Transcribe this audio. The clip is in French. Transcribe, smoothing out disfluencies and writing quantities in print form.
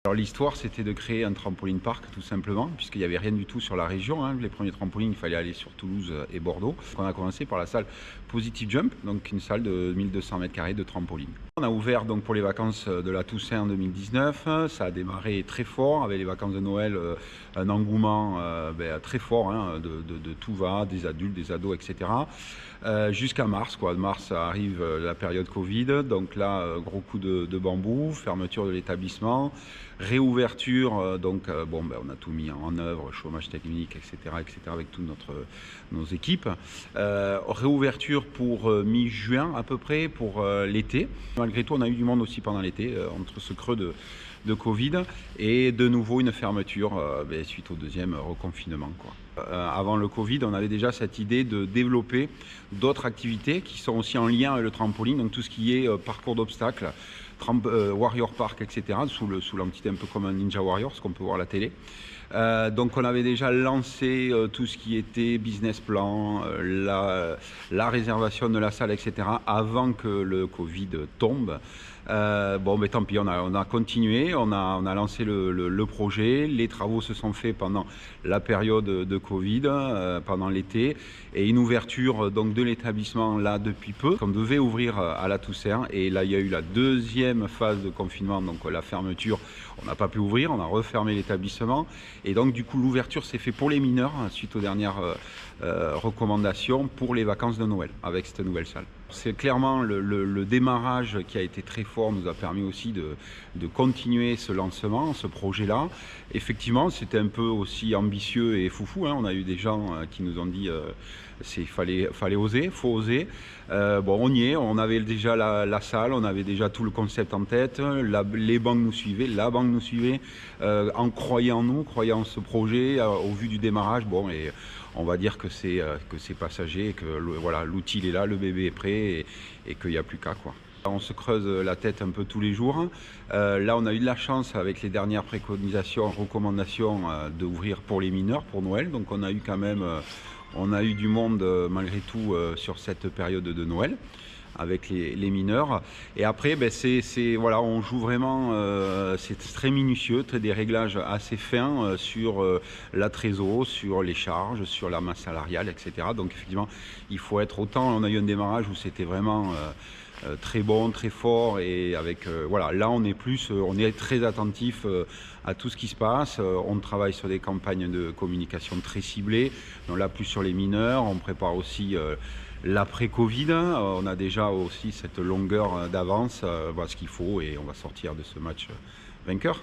Alors l'histoire, c'était de créer un trampoline park tout simplement, puisqu'il n'y avait rien du tout sur la région, hein. Les premiers trampolines, il fallait aller sur Toulouse et Bordeaux. Donc on a commencé par la salle Positive Jump, donc une salle de 1200 mètres carrés de trampoline. On a ouvert donc pour les vacances de la Toussaint en 2019. Ça a démarré très fort avec les vacances de Noël, un engouement très fort, hein, de tout va, des adultes, des ados, etc. Jusqu'à mars, quoi. Mars arrive la période Covid, donc là gros coup de bambou, fermeture de l'établissement, réouverture, on a tout mis en œuvre, chômage technique, etc., avec toutes nos équipes. Réouverture pour mi-juin à peu près, pour l'été. Malgré tout, on a eu du monde aussi pendant l'été, entre ce creux de Covid, et de nouveau une fermeture suite au deuxième reconfinement, quoi. Avant le Covid, on avait déjà cette idée de développer d'autres activités qui sont aussi en lien avec le trampoline, donc tout ce qui est parcours d'obstacles, Warrior Park, etc., sous l'entité un peu comme un Ninja Warrior, ce qu'on peut voir à la télé. Donc on avait déjà lancé tout ce qui était business plan, la réservation de la salle, etc., avant que le Covid tombe. Tant pis, on a continué, on a lancé le projet. Les travaux se sont faits pendant la période de Covid, pendant l'été, et une ouverture donc de l'établissement là depuis peu. On devait ouvrir à la Toussaint, et là il y a eu la deuxième phase de confinement, donc la fermeture. On n'a pas pu ouvrir, on a refermé l'établissement, et donc du coup l'ouverture s'est fait pour les mineurs suite aux dernières recommandations pour les vacances de Noël avec cette nouvelle salle. C'est clairement le démarrage qui a été très fort, nous a permis aussi de continuer ce lancement, ce projet-là. Effectivement, c'était un peu aussi ambitieux et foufou, hein. On a eu des gens qui nous ont dit fallait oser, faut oser. On y est, on avait déjà la salle, on avait déjà tout le concept en tête, les banques nous suivaient, la banque nous suivait, en croyant en nous, croyant en ce projet, au vu du démarrage. Et on va dire que c'est passager, que l'outil est là, le bébé est prêt, et qu'il n'y a plus qu'à, quoi. On se creuse la tête un peu tous les jours. Là, on a eu de la chance avec les dernières préconisations, recommandations d'ouvrir pour les mineurs pour Noël. Donc on a eu quand même du monde malgré tout sur cette période de Noël avec les mineurs. Et après, on joue vraiment, c'est très minutieux, des réglages assez fins sur la trésor, sur les charges, sur la masse salariale, etc. Donc effectivement, il faut être autant. On a eu un démarrage où c'était vraiment très bon, très fort, et avec là on est très attentif à tout ce qui se passe. On travaille sur des campagnes de communication très ciblées, donc là plus sur les mineurs. On prépare aussi l'après-Covid. On a déjà aussi cette longueur d'avance, ce qu'il faut, et on va sortir de ce match vainqueur.